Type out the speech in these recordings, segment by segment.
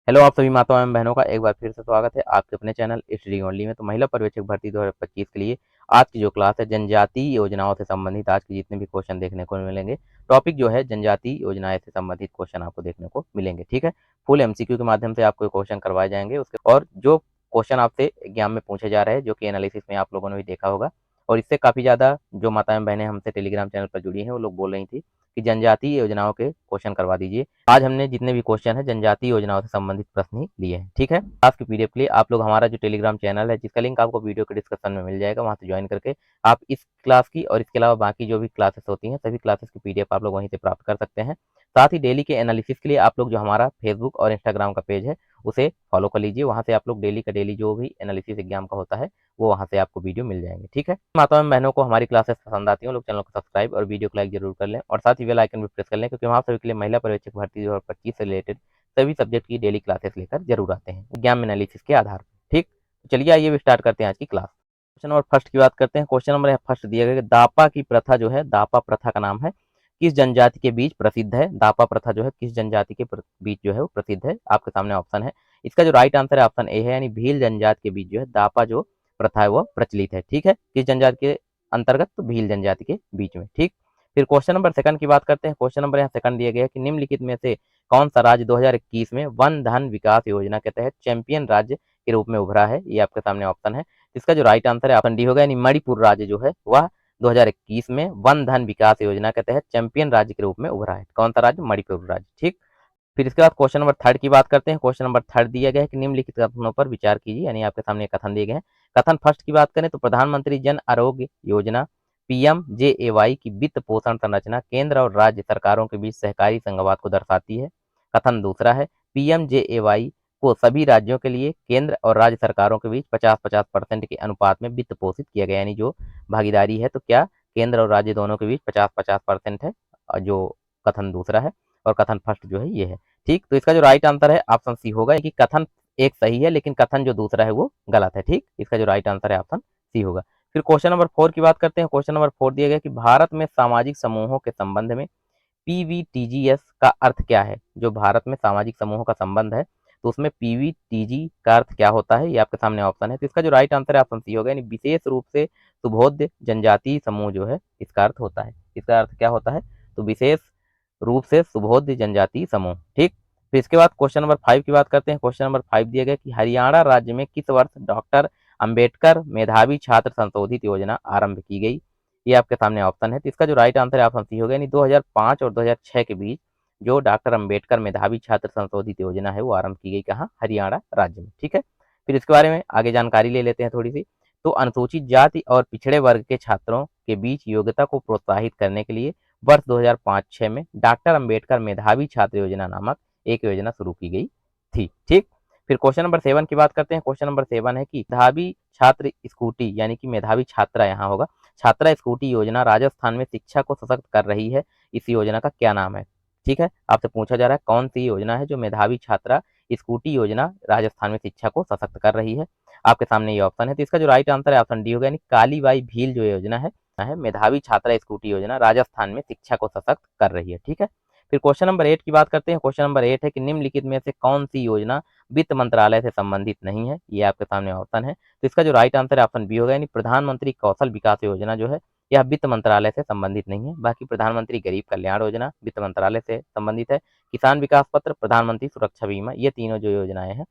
Hello आप सभी माताओं एवं बहनों का एक बार फिर से स्वागत है आपके अपने चैनल स्टडी ओनली में। तो महिला पर्यवेक्षक भर्ती 2025 के लिए आज की जो क्लास है जनजातीय योजनाओं से संबंधित आज के जितने भी क्वेश्चन देखने को मिलेंगे। टॉपिक जो है जनजातीय योजनाएं से संबंधित क्वेश्चन आपको देखने को मिलेंगे। ठीक है, फुल एमसीक्यू के माध्यम से आपको क्वेश्चन करवाए जाएंगे उसके और जो क्वेश्चन आपसे एग्जाम में पूछे जा रहे हैं जो कि एनालिसिस में आप लोगों ने भी देखा होगा। और इससे काफ़ी ज़्यादा जो माताएं बहनें हमसे टेलीग्राम चैनल पर जुड़ी हैं वो लोग बोल रही थी कि जनजातीय योजनाओं के क्वेश्चन करवा दीजिए। आज हमने जितने भी क्वेश्चन है जनजातीय योजनाओं से संबंधित प्रश्न ही लिए हैं। ठीक है, क्लास की पीडीएफ के लिए आप लोग हमारा जो टेलीग्राम चैनल है जिसका लिंक आपको वीडियो के डिस्क्रिप्शन में मिल जाएगा, वहां से ज्वाइन करके आप इस क्लास की और इसके अलावा बाकी जो भी क्लासेस होती हैं सभी क्लासेस की पीडीएफ आप लोग वहीं से प्राप्त कर सकते हैं। साथ ही डेली के एनालिसिस के लिए आप लोग जो हमारा फेसबुक और इंस्टाग्राम का पेज है उसे फॉलो कर लीजिए। वहां से आप लोग डेली का डेली जो भी एनालिसिस एग्जाम का होता है वो वहां से आपको वीडियो मिल जाएंगे। ठीक है, माताओं एवं बहनों को हमारी क्लासेस पसंद आती हैं लोग चैनल को सब्सक्राइब और वीडियो को लाइक जरूर कर लें और साथ ही बेल आइकन भी प्रेस कर लें, क्योंकि वहाँ सभी के लिए महिला पर्यवेक्षक भर्ती 2025 से रिलेटेड सभी सब्जेक्ट की डेली क्लासेस लेकर जरूर आते हैं एग्जाम एनालिसिस के आधार पर। ठीक, तो चलिए आइए स्टार्ट करते हैं आज की क्लास। क्वेश्चन नंबर फर्स्ट की बात करते हैं। क्वेश्चन नंबर फर्स्ट दिया गया दापा की प्रथा जो है, दापा प्रथा का नाम है किस जनजाति के बीच प्रसिद्ध है। दापा प्रथा जो है किस जनजाति के बीच जो है वो प्रसिद्ध है। आपके सामने ऑप्शन है, इसका जो राइट आंसर है ऑप्शन ए है, यानी भील जनजाति के बीच जो है दापा जो प्रथा है वो प्रचलित है। ठीक है, किस जनजाति के अंतर्गत, तो भील जनजाति के बीच में। ठीक, फिर क्वेश्चन नंबर सेकंड की बात करते हैं। क्वेश्चन नंबर यहाँ सेकंड दिया गया है कि निम्नलिखित में से कौन सा राज्य 2021 में वन धन विकास योजना के तहत चैंपियन राज्य के रूप में उभरा है। ये आपके सामने ऑप्शन है, इसका जो राइट आंसर है ऑप्शन डी होगा, यानी मणिपुर राज्य जो है वह 2021 में वन धन विकास योजना के तहत चैंपियन राज्य के रूप में उभरा है। कौन सा राज्य? मणिपुर राज्य। ठीक, फिर इसके बाद क्वेश्चन नंबर थर्ड की बात करते हैं। क्वेश्चन नंबर थर्ड दिया गया है कि निम्नलिखित कथनों पर विचार कीजिए, यानी आपके सामने कथन दिए गए हैं। कथन फर्स्ट की बात करें तो प्रधानमंत्री जन आरोग्य योजना पीएमजेएवाई की वित्त पोषण संरचना केंद्र और राज्य सरकारों के बीच सहकारी संघवाद को दर्शाती है। कथन दूसरा है पीएमजेएवाई को सभी राज्यों के लिए केंद्र और राज्य सरकारों के बीच 50-50% के अनुपात में वित्त पोषित किया गया, यानी जो भागीदारी है तो क्या केंद्र और राज्य दोनों के बीच 50-50% है, और जो कथन दूसरा है। और कथन फर्स्ट जो है ये है। ठीक, तो इसका जो राइट आंसर है ऑप्शन सी होगा, कि कथन एक सही है लेकिन कथन जो दूसरा है वो गलत है। ठीक, इसका जो राइट आंसर है ऑप्शन सी होगा। फिर क्वेश्चन नंबर फोर की बात करते हैं। क्वेश्चन नंबर फोर दिया गया कि भारत में सामाजिक समूहों के संबंध में पीवीटीजीएस का अर्थ क्या है। जो भारत में सामाजिक समूहों का संबंध है तो उसमें पीवीटीजी का अर्थ क्या होता है, ये आपके सामने ऑप्शन है। तो इसका जो राइट आंसर है ऑप्शन सी होगा, यानी विशेष रूप से सुबोध्य जनजातीय समूह जो है इसका अर्थ होता है। इसका अर्थ क्या होता है? तो विशेष रूप से सुबोध्य जनजातीय समूह। ठीक, फिर इसके बाद क्वेश्चन नंबर फाइव की बात करते हैं। क्वेश्चन नंबर फाइव दिया गया कि हरियाणा राज्य में किस वर्ष डॉक्टर अंबेडकर मेधावी छात्र संशोधित योजना आरंभ की गई। ये आपके सामने ऑप्शन है। तो इसका जो राइट आंसर है ऑप्शन सी होगा, यानी 2005 और 2006 के बीच जो डॉक्टर अंबेडकर मेधावी छात्र संशोधित योजना है वो आरंभ की गई कहाँ? हरियाणा राज्य में। ठीक है, फिर इसके बारे में आगे जानकारी ले लेते हैं थोड़ी सी। तो अनुसूचित जाति और पिछड़े वर्ग के छात्रों के बीच योग्यता को प्रोत्साहित करने के लिए वर्ष 2005-6 में डॉक्टर अंबेडकर मेधावी छात्र योजना नामक एक योजना शुरू की गई थी। ठीक, फिर क्वेश्चन नंबर सेवन की बात करते हैं। क्वेश्चन नंबर सेवन है कि मेधावी छात्र स्कूटी, यानी कि मेधावी छात्रा यहाँ होगा, छात्रा स्कूटी योजना राजस्थान में शिक्षा को सशक्त कर रही है, इस योजना का क्या नाम है। ठीक है, आपसे पूछा जा रहा है कौन सी योजना है जो मेधावी छात्रा स्कूटी योजना राजस्थान में शिक्षा को सशक्त कर रही है। आपके सामने ये ऑप्शन है। तो इसका जो राइट आंसर है ऑप्शन डी होगा, यानी कालीबाई भील जो योजना है मेधावी छात्रा स्कूटी योजना राजस्थान में शिक्षा को सशक्त कर रही है। ठीक है, फिर क्वेश्चन नंबर 8 की बात करते हैं। क्वेश्चन नंबर 8 है कि निम्नलिखित में से कौन सी योजना वित्त मंत्रालय से संबंधित नहीं है। ये आपके सामने ऑप्शन है। तो इसका जो राइट आंसर है ऑप्शन बी होगा, यानी प्रधानमंत्री कौशल विकास योजना जो है यह वित्त मंत्रालय से संबंधित नहीं है। बाकी प्रधानमंत्री गरीब कल्याण योजना वित्त मंत्रालय से संबंधित है। किसान विकास पत्र, प्रधानमंत्री सुरक्षा बीमा, ये तीनों जो योजनाएं हैं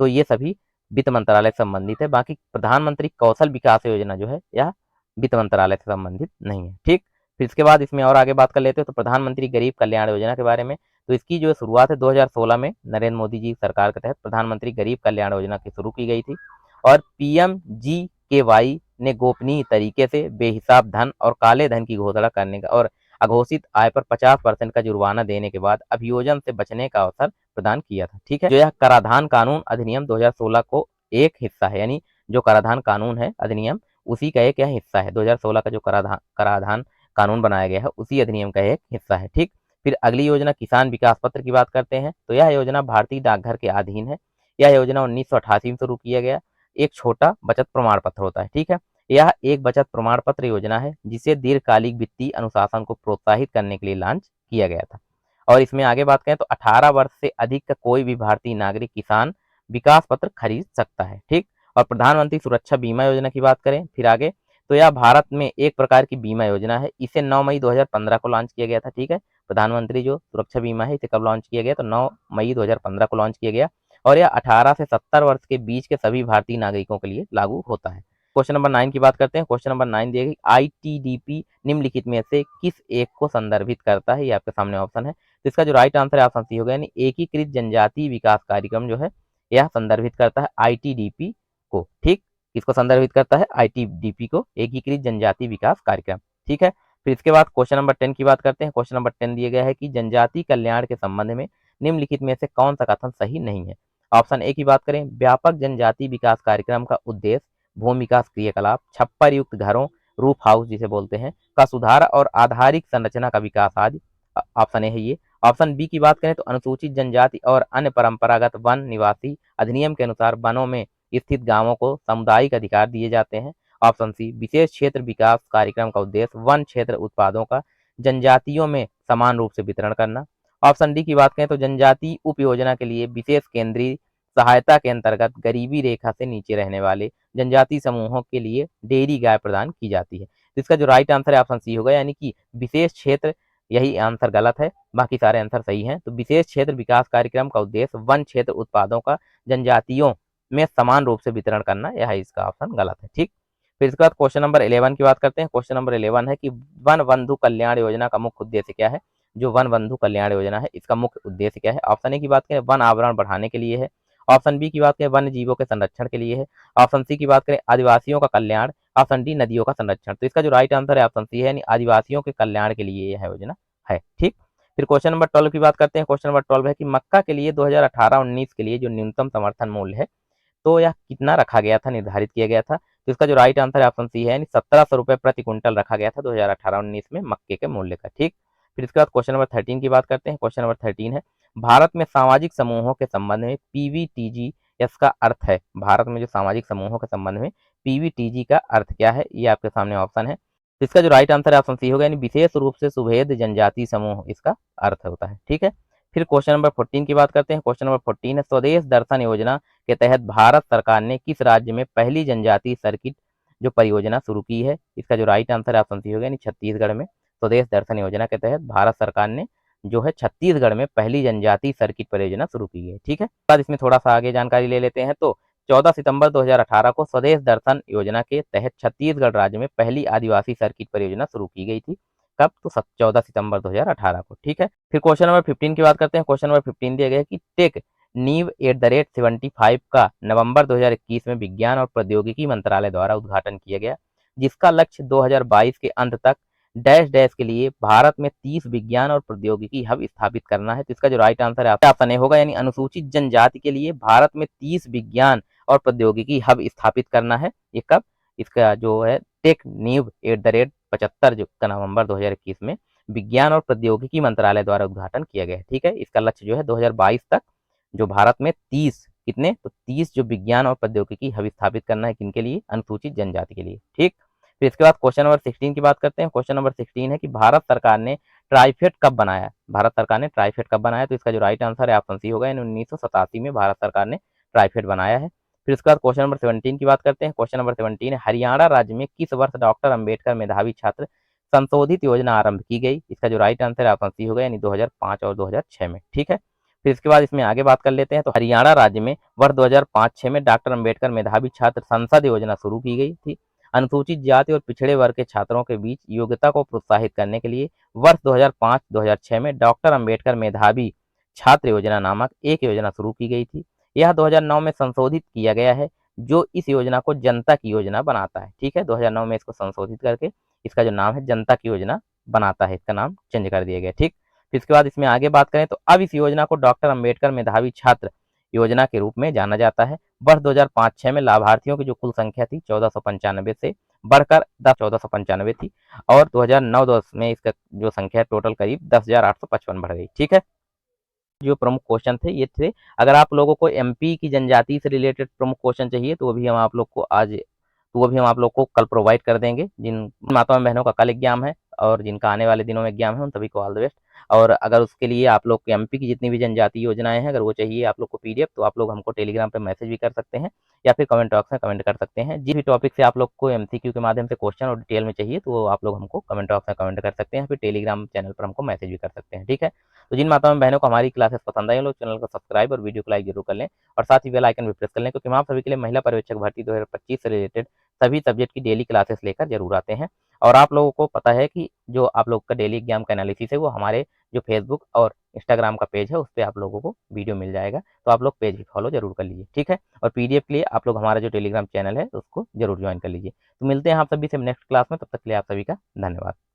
तो ये सभी वित्त मंत्रालय से संबंधित है। बाकी प्रधानमंत्री कौशल विकास योजना जो है यह वित्त मंत्रालय से संबंधित नहीं है। ठीक, फिर इसके बाद इसमें और आगे बात कर लेते हैं तो प्रधानमंत्री गरीब कल्याण योजना के बारे में। तो इसकी जो शुरुआत है 2016 में नरेंद्र मोदी जी सरकार के तहत प्रधानमंत्री गरीब कल्याण योजना की शुरू की गई थी। और पीएमजीकेवाई ने गोपनीय तरीके से बेहिसाब धन और काले धन की घोषणा करने का और अघोषित आय पर 50% का जुर्माना देने के बाद अभियोजन से बचने का अवसर प्रदान किया था। ठीक है, जो यह कराधान कानून अधिनियम 2016 को एक हिस्सा है, यानी जो कराधान कानून है अधिनियम उसी का एक यह हिस्सा है। 2016 का जो कराधान कानून बनाया गया है उसी अधिनियम का एक हिस्सा है। ठीक, फिर अगली योजना किसान विकास पत्र की बात करते हैं। तो यह योजना भारतीय डाकघर के अधीन है। यह योजना 1988 में शुरू किया गया, एक छोटा बचत प्रमाण पत्र होता है। ठीक है, यह एक बचत प्रमाण पत्र योजना है जिसे दीर्घकालिक वित्तीय अनुशासन को प्रोत्साहित करने के लिए लॉन्च किया गया था। और इसमें आगे बात करें तो 18 वर्ष से अधिक का कोई भी भारतीय नागरिक किसान विकास पत्र खरीद सकता है। ठीक। और प्रधानमंत्री सुरक्षा बीमा योजना की बात करें फिर आगे, तो यह भारत में एक प्रकार की बीमा योजना है। इसे 9 मई 2015 को लॉन्च किया गया था। ठीक है, प्रधानमंत्री जो सुरक्षा बीमा है इसे कब लॉन्च किया गया, तो 9 मई 2015 को लॉन्च किया गया और यह 18 से 70 वर्ष के बीच के सभी भारतीय नागरिकों के लिए लागू होता है। क्वेश्चन नंबर 9 की बात करते हैं। क्वेश्चन नंबर 9 दिया गया, आईटीडीपी निम्नलिखित में से किस एक को संदर्भित करता है, ये आपके सामने ऑप्शन है। तो इसका जो राइट आंसर है ऑप्शन सी होगा, यानी एकीकृत जनजातीय विकास कार्यक्रम जो है यह संदर्भित करता है आईटीडीपी को। ठीक, किसको संदर्भित करता है, आईटीडीपी को, एकीकृत जनजातीय विकास कार्यक्रम। ठीक है, फिर इसके बाद क्वेश्चन नंबर 10 की बात करते हैं। क्वेश्चन नंबर 10 दिया गया है कि जनजातीय कल्याण के संबंध में निम्नलिखित में से कौन सा कथन सही नहीं है। ऑप्शन ए की बात करें, व्यापक जनजातीय विकास कार्यक्रम का उद्देश्य भूमि विकास क्रियाकलाप, छप्पर युक्त घरों, रूफ हाउस जिसे बोलते हैं, का सुधार और आधारिक संरचना का विकास आदि। ऑप्शन ए है ये। ऑप्शन बी की बात करें तो अनुसूचित जनजाति और अन्य परंपरागत वन निवासी अधिनियम के अनुसार वनों में स्थित गांवों को सामुदायिक अधिकार दिए जाते हैं। ऑप्शन सी, विशेष क्षेत्र विकास कार्यक्रम का उद्देश्य वन क्षेत्र उत्पादों का जनजातियों में समान रूप से वितरण करना। ऑप्शन डी की बात करें तो जनजातीय उप योजना के लिए विशेष केंद्रीय सहायता के अंतर्गत गरीबी रेखा से नीचे रहने वाले जनजातीय समूहों के लिए डेयरी गाय प्रदान की जाती है। तो इसका जो राइट आंसर है ऑप्शन सी होगा, यानी कि विशेष क्षेत्र, यही आंसर गलत है, बाकी सारे आंसर सही हैं। तो विशेष क्षेत्र विकास कार्यक्रम का उद्देश्य वन क्षेत्र उत्पादों का जनजातियों में समान रूप से वितरण करना, यह इसका ऑप्शन गलत है। ठीक, फिर इसके बाद क्वेश्चन नंबर 11 की बात करते हैं। क्वेश्चन नंबर 11 है कि वन बंधु कल्याण योजना का मुख्य उद्देश्य क्या है। जो वन बंधु कल्याण योजना है इसका मुख्य उद्देश्य क्या है। ऑप्शन ए की बात करें वन आवरण बढ़ाने के लिए है। ऑप्शन बी की बात करें वन्य जीवों के संरक्षण के लिए है। ऑप्शन सी की बात करें आदिवासियों का कल्याण। ऑप्शन डी नदियों का संरक्षण। तो इसका जो राइट आंसर है ऑप्शन सी है, यानी आदिवासियों के कल्याण के लिए यह योजना है। ठीक, फिर क्वेश्चन नंबर 12 की बात करते हैं। क्वेश्चन नंबर 12 है कि मक्का के लिए 2018-19 के लिए जो न्यूनतम समर्थन मूल्य है तो यह कितना रखा गया था, निर्धारित किया गया था। तो इसका जो राइट आंसर है ऑप्शन सी है, यानी 1700 रुपए प्रति क्विंटल रखा गया था 2018-19 में मक्के के मूल्य का। ठीक, फिर इसके बाद क्वेश्चन नंबर 13 की बात करते हैं। क्वेश्चन नंबर 13 है, भारत में सामाजिक समूहों के संबंध में पीवीटीजी इसका अर्थ है। भारत में जो सामाजिक समूहों के संबंध में पीवीटीजी का अर्थ क्या है, ये आपके सामने ऑप्शन है। तो इसका जो राइट आंसर है ऑप्शन सी होगा, यानी विशेष रूप से सुभेद जनजातीय समूह इसका अर्थ होता है। ठीक है, फिर क्वेश्चन नंबर 14 की बात करते हैं। क्वेश्चन नंबर 14 है, स्वदेश दर्शन योजना के तहत भारत सरकार ने किस राज्य में पहली जनजातीय सर्किट जो परियोजना शुरू की है। इसका जो राइट आंसर है ऑप्शन सी होगा, यानी छत्तीसगढ़ में स्वदेश दर्शन योजना के तहत भारत सरकार ने जो है छत्तीसगढ़ में पहली जनजातीय सर्किट परियोजना शुरू की है। ठीक है, बाद इसमें थोड़ा सा आगे जानकारी ले लेते हैं। तो 14 सितंबर 2018 को स्वदेश दर्शन योजना के तहत छत्तीसगढ़ राज्य में पहली आदिवासी सर्किट परियोजना शुरू की गई थी। कब, तो 14 सितंबर 2018 को। ठीक है, फिर क्वेश्चन नंबर 15 की बात करते हैं। क्वेश्चन नंबर 15 दिया गया है कि टेक नीव @75 का नवंबर 2021 में विज्ञान और प्रौद्योगिकी मंत्रालय द्वारा उद्घाटन किया गया, जिसका लक्ष्य 2022 के अंत तक डैश डैश के लिए भारत में 30 विज्ञान और प्रौद्योगिकी हब स्थापित करना है। तो इसका जो राइट आंसर है ऑप्शन ए होगा, यानी अनुसूचित जनजाति के लिए भारत में 30 विज्ञान और प्रौद्योगिकी हब स्थापित करना है। ये कब, इसका जो है टेक नीव @75 जो का नवंबर 2021 में विज्ञान और प्रौद्योगिकी मंत्रालय द्वारा उद्घाटन किया गया है। ठीक है, इसका लक्ष्य जो है 2022 तक जो भारत में 30 कितने, तो 30 जो विज्ञान और प्रौद्योगिकी हब स्थापित करना है, किनके लिए, अनुसूचित जनजाति के लिए। ठीक, फिर इसके बाद क्वेश्चन नंबर 16 की बात करते हैं। क्वेश्चन नंबर 16 है कि भारत सरकार ने ट्राइफेड कब बनाया। भारत सरकार ने ट्राइफेड कब बनाया, तो इसका जो राइट आंसर है ऑप्शन सी होगा, यानी 1987 में भारत सरकार ने ट्राइफेड बनाया है। फिर इसके बाद क्वेश्चन नंबर 17 की बात करते हैं। क्वेश्चन नंबर 17 है, हरियाणा राज्य में किस वर्ष डॉक्टर अंबेडकर मेधावी छात्र संशोधित योजना आरंभ की गई। इसका जो राइट आंसर है ऑप्शन सी होगा, यानी 2005 और 2006 में। ठीक है, फिर इसके बाद इसमें आगे बात कर लेते हैं। तो हरियाणा राज्य में वर्ष 2005-6 में डॉक्टर अंबेडकर मेधावी छात्र संसद योजना शुरू की गई थी। अनुसूचित जाति और पिछड़े वर्ग के छात्रों के बीच योग्यता को प्रोत्साहित करने के लिए वर्ष 2005-2006 में डॉक्टर अंबेडकर मेधावी छात्र योजना नामक एक योजना शुरू की गई थी। यह 2009 में संशोधित किया गया है, जो इस योजना को जनता की योजना बनाता है। ठीक है, 2009 में इसको संशोधित करके इसका जो नाम है जनता की योजना बनाता है, इसका नाम चेंज कर दिया गया। ठीक, फिर इसके बाद इसमें आगे बात करें तो अब इस योजना को डॉक्टर अंबेडकर मेधावी छात्र योजना के रूप में जाना जाता है। वर्ष 2005-6 में लाभार्थियों की जो कुल संख्या थी 1495 से बढ़कर 1495 थी और 2009-10 में इसका जो संख्या टोटल करीब 10,855 बढ़ गई। ठीक है, जो प्रमुख क्वेश्चन थे ये थे। अगर आप लोगों को एमपी की जनजाति से रिलेटेड प्रमुख क्वेश्चन चाहिए तो वो भी हम आप लोग को कल प्रोवाइड कर देंगे। जिन माताओं बहनों का कल एग्जाम है और जिनका आने वाले दिनों में एग्जाम है उन सभी को ऑल द बेस्ट। और अगर उसके लिए आप लोग को एमपी की जितनी भी जनजातीय योजनाएँ हैं, अगर वो चाहिए आप लोग को पीडीएफ, तो आप लोग हमको टेलीग्राम पे मैसेज भी कर सकते हैं या फिर कमेंट बॉक्स में कमेंट कर सकते हैं। जिस भी टॉपिक से आप लोग को एमसीक्यू के माध्यम से क्वेश्चन और डिटेल में चाहिए, तो वो आप लोग हमको कमेंट बॉक्स में कमेंट कर सकते हैं, फिर टेलीग्राम चैनल पर हमको मैसेज भी कर सकते हैं, ठीक है? तो जिन माताओं बहनों को हमारी क्लासेस पसंद आई, वो लोग चैनल को सब्सक्राइब और वीडियो को लाइक जरूर कर लें और साथ ही बेल आइकन भी प्रेस कर लें, क्योंकि हम आप सभी के लिए महिला पर्यवेक्षक भर्ती 2025 से रिलेटेड सभी सब्जेक्ट की डेली क्लासेस लेकर जरूर आते हैं। और आप लोगों को पता है कि जो आप लोग का डेली एग्जाम का एनालिसिस है, वो हमारे जो फेसबुक और इंस्टाग्राम का पेज है, उस पे आप लोगों को वीडियो मिल जाएगा, तो आप लोग पेज भी फॉलो जरूर कर लीजिए, ठीक है? और पीडीएफ के लिए आप लोग हमारा जो टेलीग्राम चैनल है, उसको जरूर ज्वाइन कर लीजिए। तो मिलते हैं आप सभी से नेक्स्ट क्लास में, तब तक के लिए आप सभी का धन्यवाद।